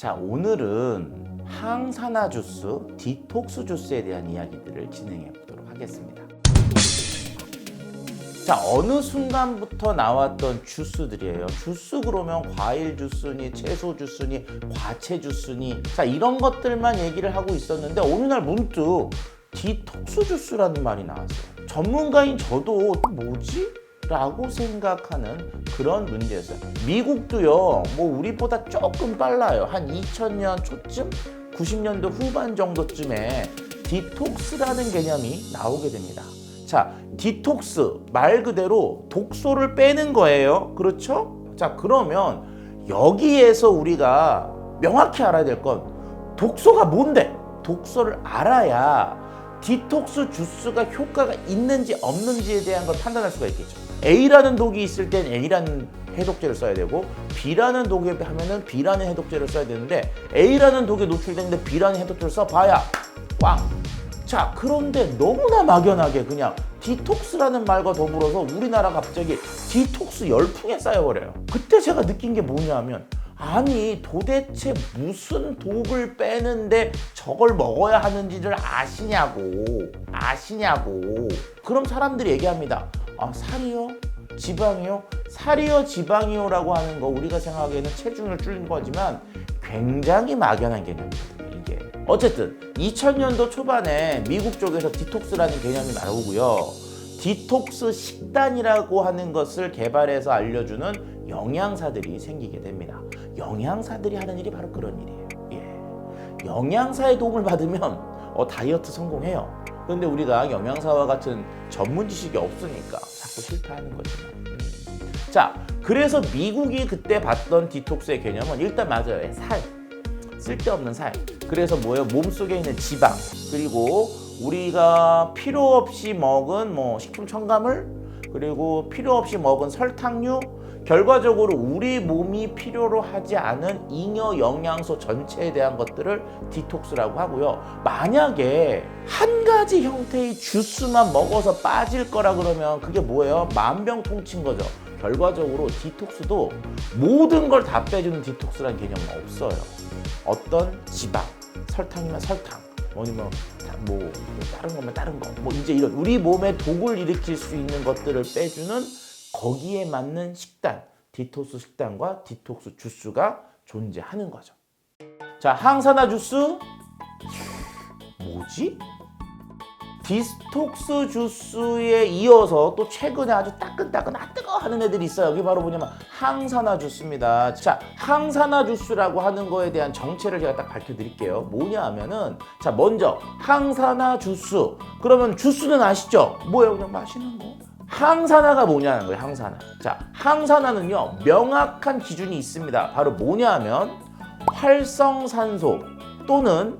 자, 오늘은 항산화 주스, 디톡스 주스에 대한 이야기들을 진행해 보도록 하겠습니다. 자, 어느 순간부터 나왔던 주스들이에요. 주스 그러면 과일 주스니 채소 주스니 과채 주스니 자, 이런 것들만 얘기를 하고 있었는데 어느 날 문득 디톡스 주스라는 말이 나왔어요. 전문가인 저도 뭐지? 라고 생각하는 그런 문제였어요. 미국도요, 뭐 우리보다 조금 빨라요. 한 2000년 초쯤, 90년도 후반 정도쯤에 디톡스라는 개념이 나오게 됩니다. 자, 디톡스 말 그대로 독소를 빼는 거예요. 그렇죠? 자, 그러면 여기에서 우리가 명확히 알아야 될 건 독소가 뭔데? 독소를 알아야 디톡스 주스가 효과가 있는지 없는지에 대한 걸 판단할 수가 있겠죠. A라는 독이 있을 땐 A라는 해독제를 써야 되고 B라는 독에 하면은 B라는 해독제를 써야 되는데 A라는 독에 노출됐는데 B라는 해독제를 써봐야 꽝. 자, 그런데 너무나 막연하게 그냥 디톡스라는 말과 더불어서 우리나라가 갑자기 디톡스 열풍에 쌓여버려요. 그때 제가 느낀 게 뭐냐면 아니 도대체 무슨 독을 빼는데 저걸 먹어야 하는지를 아시냐고. 그럼 사람들이 얘기합니다. 아, 살이요? 지방이요? 살이요 지방이요 라고 하는 거 우리가 생각하기에는 체중을 줄인 거지만 굉장히 막연한 개념이거든요, 이게. 어쨌든 2000년도 초반에 미국 쪽에서 디톡스라는 개념이 나오고요. 디톡스 식단이라고 하는 것을 개발해서 알려주는 영양사들이 생기게 됩니다. 영양사들이 하는 일이 바로 그런 일이에요. 예. 영양사의 도움을 받으면 다이어트 성공해요. 그런데 우리가 영양사와 같은 전문 지식이 없으니까 자꾸 실패하는 거지만. 자, 그래서 미국이 그때 봤던 디톡스의 개념은 일단 맞아요. 살. 쓸데없는 살. 그래서 뭐예요? 몸속에 있는 지방. 그리고 우리가 필요 없이 먹은 식품 첨가물, 그리고 필요 없이 먹은 설탕류, 결과적으로 우리 몸이 필요로 하지 않은 잉여 영양소 전체에 대한 것들을 디톡스라고 하고요. 만약에 한 가지 형태의 주스만 먹어서 빠질 거라 그러면 그게 뭐예요? 만병통치인 거죠. 결과적으로 디톡스도 모든 걸 다 빼주는 디톡스라는 개념은 없어요. 어떤 지방, 설탕이면 설탕, 아니면 다른 거면 다른 거, 이제 이런 우리 몸에 독을 일으킬 수 있는 것들을 빼주는 거기에 맞는 식단, 디톡스 식단과 디톡스 주스가 존재하는 거죠. 자, 항산화 주스 뭐지? 디톡스 주스에 이어서 또 최근에 아주 따끈따끈 뜨거워 하는 애들이 있어요. 여기 바로 뭐냐면 항산화 주스입니다. 자, 항산화 주스라고 하는 거에 대한 정체를 제가 딱 밝혀드릴게요. 뭐냐 하면은, 자, 먼저 항산화 주스. 그러면 주스는 아시죠? 뭐예요? 그냥 마시는 거. 항산화가 뭐냐는 거예요. 항산화. 자, 항산화는요 명확한 기준이 있습니다. 바로 뭐냐 하면 활성산소 또는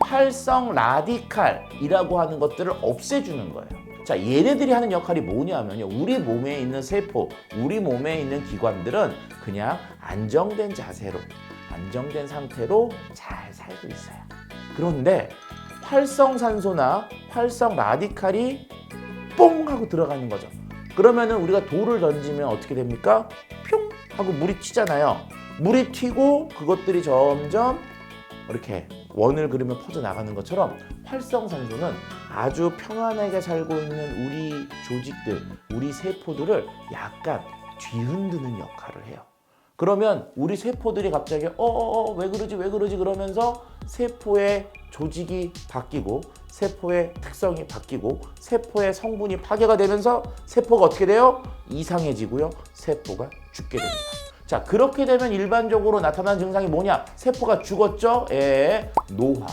활성 라디칼이라고 하는 것들을 없애주는 거예요. 자, 얘네들이 하는 역할이 뭐냐면요, 우리 몸에 있는 세포, 우리 몸에 있는 기관들은 그냥 안정된 자세로, 안정된 상태로 잘 살고 있어요. 그런데 활성산소나 활성 라디칼이 뽕 하고 들어가는 거죠. 그러면은 우리가 돌을 던지면 어떻게 됩니까? 뿅 하고 물이 튀잖아요. 물이 튀고 그것들이 점점 이렇게 원을 그리면 퍼져나가는 것처럼 활성산소는 아주 평안하게 살고 있는 우리 조직들, 우리 세포들을 약간 뒤흔드는 역할을 해요. 그러면 우리 세포들이 갑자기 왜 그러지 그러면서 세포의 조직이 바뀌고 세포의 특성이 바뀌고 세포의 성분이 파괴가 되면서 세포가 어떻게 돼요? 이상해지고요. 세포가 죽게 됩니다. 자, 그렇게 되면 일반적으로 나타나는 증상이 뭐냐? 세포가 죽었죠? 노화.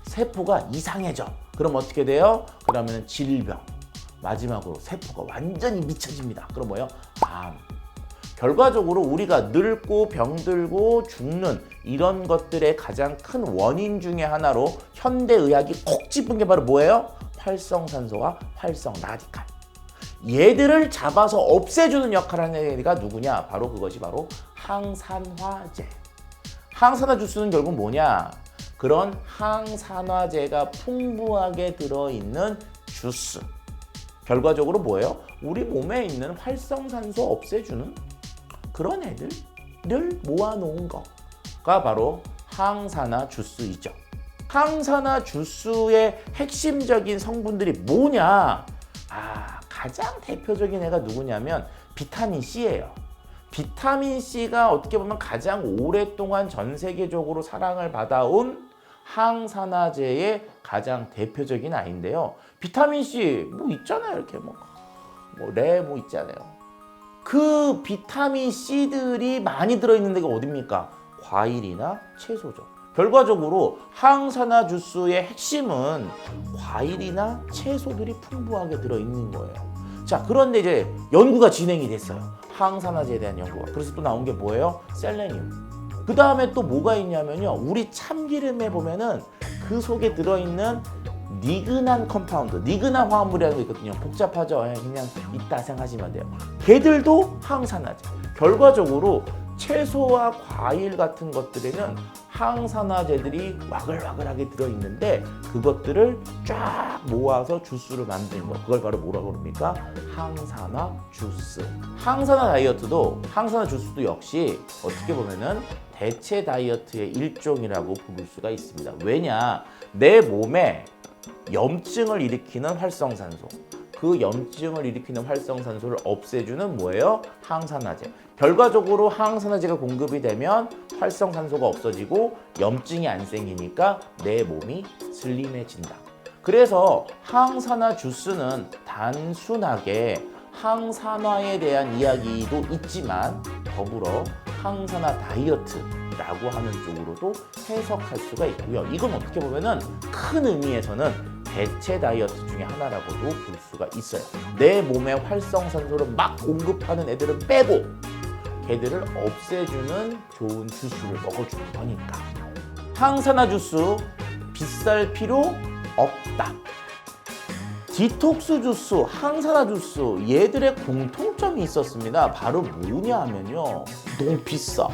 세포가 이상해져. 그럼 어떻게 돼요? 그러면 질병. 마지막으로 세포가 완전히 미쳐집니다. 그럼 뭐예요? 암. 결과적으로 우리가 늙고 병들고 죽는 이런 것들의 가장 큰 원인 중에 하나로 현대의학이 콕 집은 게 바로 뭐예요? 활성산소와 활성 라디칼. 얘들을 잡아서 없애주는 역할을 하는 애가 누구냐? 바로 그것이 바로 항산화제. 항산화 주스는 결국 뭐냐? 그런 항산화제가 풍부하게 들어있는 주스. 결과적으로 뭐예요? 우리 몸에 있는 활성산소 없애주는 그런 애들을 모아놓은 거. 주스가 바로 항산화 주스이죠. 항산화 주스의 핵심적인 성분들이 뭐냐? 가장 대표적인 애가 누구냐면 비타민 C예요. 비타민 C가 어떻게 보면 가장 오랫동안 전 세계적으로 사랑을 받아온 항산화제의 가장 대표적인 아이인데요. 비타민 C 뭐 있잖아요. 이렇게 레 있잖아요. 그 비타민 C들이 많이 들어있는 데가 어딥니까? 과일이나 채소죠. 결과적으로 항산화 주스의 핵심은 과일이나 채소들이 풍부하게 들어있는 거예요. 자, 그런데 이제 연구가 진행이 됐어요. 항산화제에 대한 연구가. 그래서 또 나온 게 뭐예요? 셀레늄. 그 다음에 또 뭐가 있냐면요. 우리 참기름에 보면은 그 속에 들어있는 니그난 컴파운드, 니그난 화합물이라는 거 있거든요. 복잡하죠? 그냥 이따 생각하시면 돼요. 걔들도 항산화제. 결과적으로 채소와 과일 같은 것들에는 항산화제들이 와글와글하게 들어있는데 그것들을 쫙 모아서 주스를 만드는 거. 그걸 바로 뭐라고 그럽니까? 항산화 주스. 항산화 다이어트도, 항산화 주스도 역시 어떻게 보면은 대체 다이어트의 일종이라고 부를 수가 있습니다. 왜냐? 내 몸에 염증을 일으키는 활성산소, 그 염증을 일으키는 활성산소를 없애주는 뭐예요? 항산화제. 결과적으로 항산화제가 공급이 되면 활성산소가 없어지고 염증이 안 생기니까 내 몸이 슬림해진다. 그래서 항산화 주스는 단순하게 항산화에 대한 이야기도 있지만 더불어 항산화 다이어트라고 하는 쪽으로도 해석할 수가 있고요. 이건 어떻게 보면은 큰 의미에서는 대체 다이어트 중에 하나라고도 볼 수가 있어요. 내 몸에 활성산소를 막 공급하는 애들은 빼고 걔들을 없애주는 좋은 주스를 먹어주는 거니까. 항산화 주스 비쌀 필요 없다. 디톡스 주스, 항산화 주스 얘들의 공통점이 있었습니다. 바로 뭐냐 하면요. 너무 비싸.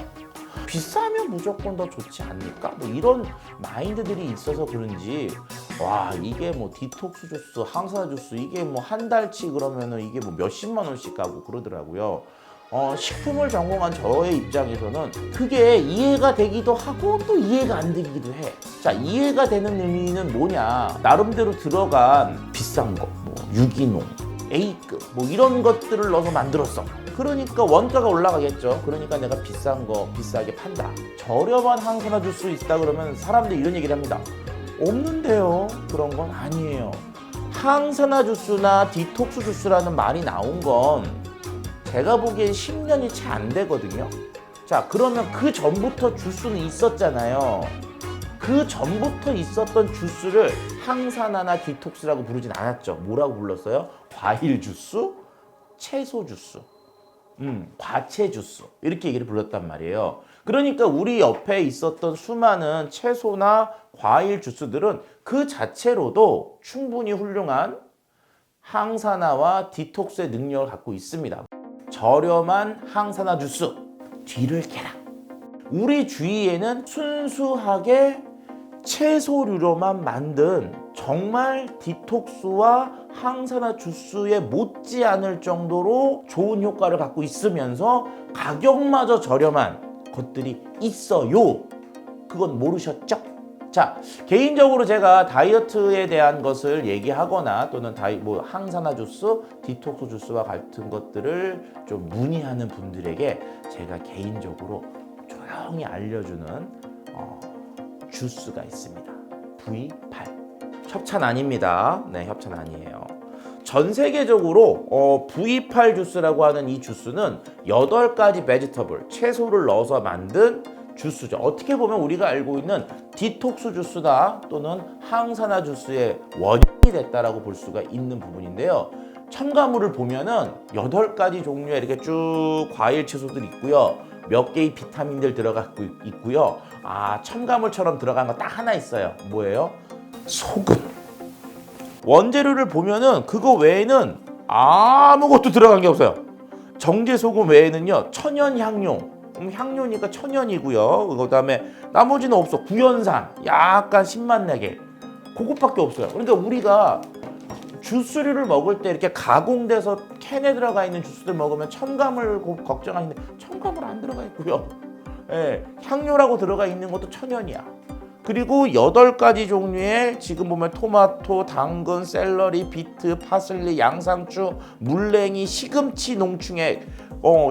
비싸면 무조건 더 좋지 않을까? 이런 마인드들이 있어서 그런지 이게 디톡스 주스, 항산화 주스 이게 한 달치 그러면은 이게 몇십만 원씩 가고 그러더라고요. 식품을 전공한 저의 입장에서는 그게 이해가 되기도 하고 또 이해가 안 되기도 해. 자, 이해가 되는 의미는 뭐냐? 나름대로 들어간 비싼 거, 유기농, A급 이런 것들을 넣어서 만들었어. 그러니까 원가가 올라가겠죠. 그러니까 내가 비싼 거 비싸게 판다. 저렴한 항산화 주스 있다 그러면 사람들이 이런 얘기를 합니다. 없는데요. 그런 건 아니에요. 항산화 주스나 디톡스 주스라는 말이 나온 건 제가 보기엔 10년이 채 안 되거든요. 자, 그러면 그 전부터 주스는 있었잖아요. 그 전부터 있었던 주스를 항산화나 디톡스라고 부르진 않았죠. 뭐라고 불렀어요? 과일 주스, 채소 주스, 과채 주스 이렇게 얘기를 불렀단 말이에요. 그러니까 우리 옆에 있었던 수많은 채소나 과일 주스들은 그 자체로도 충분히 훌륭한 항산화와 디톡스의 능력을 갖고 있습니다. 저렴한 항산화 주스 뒤를 캐라. 우리 주위에는 순수하게 채소류로만 만든 정말 디톡스와 항산화 주스에 못지않을 정도로 좋은 효과를 갖고 있으면서 가격마저 저렴한 것들이 있어요. 그건 모르셨죠? 자, 개인적으로 제가 다이어트에 대한 것을 얘기하거나 또는 항산화 주스, 디톡스 주스와 같은 것들을 좀 문의하는 분들에게 제가 개인적으로 조용히 알려주는 주스가 있습니다. V8. 협찬 아닙니다. 네, 협찬 아니에요. 전 세계적으로 V8 주스라고 하는 이 주스는 8가지 베지터블, 채소를 넣어서 만든 주스죠. 어떻게 보면 우리가 알고 있는 디톡스 주스나 또는 항산화 주스의 원인이 됐다라고 볼 수가 있는 부분인데요. 첨가물을 보면은 8가지 종류의 이렇게 쭉 과일 채소들 있고요. 몇 개의 비타민들 들어가고 있고요. 첨가물처럼 들어간 거 딱 하나 있어요. 뭐예요? 소금. 원재료를 보면은 그거 외에는 아무것도 들어간 게 없어요. 정제 소금 외에는요. 천연 향료. 향료니까 천연이고요. 그다음에 나머지는 없어. 구연산. 약간 신맛 나게. 그것밖에 없어요. 그러니까 우리가 주스류를 먹을 때 이렇게 가공돼서 캔에 들어가 있는 주스들 먹으면 첨가물 걱정하시는데 첨가물 안 들어가 있고요. 예, 향료라고 들어가 있는 것도 천연이야. 그리고 8가지 종류의 지금 보면 토마토, 당근, 샐러리, 비트, 파슬리, 양상추, 물냉이, 시금치, 농축액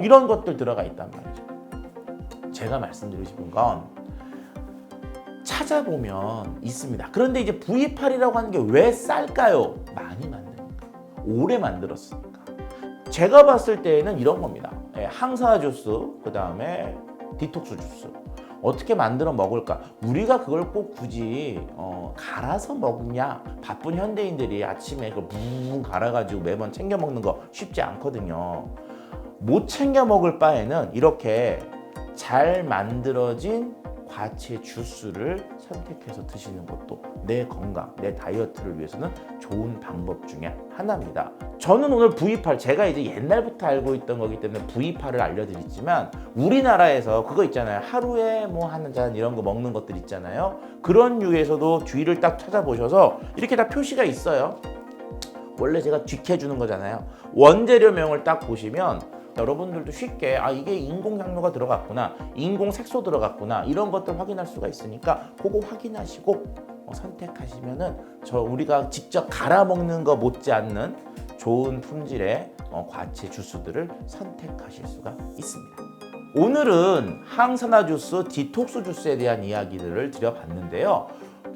이런 것들 들어가 있단 말이죠. 제가 말씀드리고 싶은 건 찾아보면 있습니다. 그런데 이제 V8이라고 하는 게 왜 쌀까요? 많이 만드니까. 오래 만들었으니까. 제가 봤을 때는 이런 겁니다. 항산화 주스, 그 다음에 디톡스 주스. 어떻게 만들어 먹을까? 우리가 그걸 꼭 굳이 갈아서 먹냐? 바쁜 현대인들이 아침에 그걸 붕 갈아가지고 매번 챙겨 먹는 거 쉽지 않거든요. 못 챙겨 먹을 바에는 이렇게 잘 만들어진 과채 주스를 선택해서 드시는 것도 내 건강, 내 다이어트를 위해서는 좋은 방법 중에 하나입니다. 저는 오늘 V8, 제가 이제 옛날부터 알고 있던 거기 때문에 V8을 알려드리지만 우리나라에서 그거 있잖아요. 하루에 뭐 한 잔 이런 거 먹는 것들 있잖아요. 그런 류에서도 주의를 딱 찾아보셔서 이렇게 다 표시가 있어요. 원래 제가 뒷해주는 거잖아요. 원재료명을 딱 보시면 여러분들도 쉽게 이게 인공 향료가 들어갔구나, 인공 색소 들어갔구나 이런 것들 확인할 수가 있으니까 그거 확인하시고 선택하시면은 우리가 직접 갈아 먹는 거 못지않는 좋은 품질의 과채 주스들을 선택하실 수가 있습니다. 오늘은 항산화 주스, 디톡스 주스에 대한 이야기들을 드려봤는데요.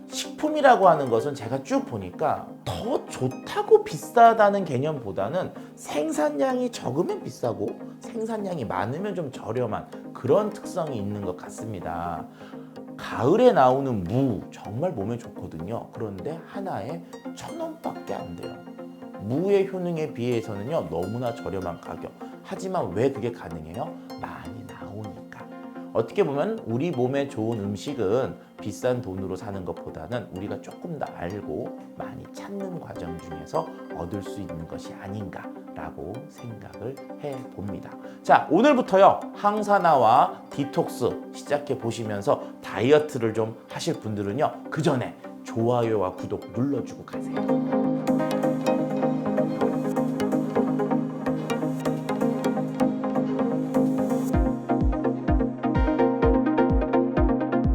식품이라고 하는 것은 제가 쭉 보니까 더 좋다고 비싸다는 개념보다는 생산량이 적으면 비싸고 생산량이 많으면 좀 저렴한 그런 특성이 있는 것 같습니다. 가을에 나오는 무 정말 몸에 좋거든요. 그런데 하나에 1,000원밖에 안 돼요. 무의 효능에 비해서는요 너무나 저렴한 가격. 하지만 왜 그게 가능해요? 많이 나오니까. 어떻게 보면 우리 몸에 좋은 음식은 비싼 돈으로 사는 것보다는 우리가 조금 더 알고 많이 찾는 과정 중에서 얻을 수 있는 것이 아닌가라고 생각을 해봅니다. 자, 오늘부터요 항산화와 디톡스 시작해 보시면서 다이어트를 좀 하실 분들은요 그 전에 좋아요와 구독 눌러주고 가세요.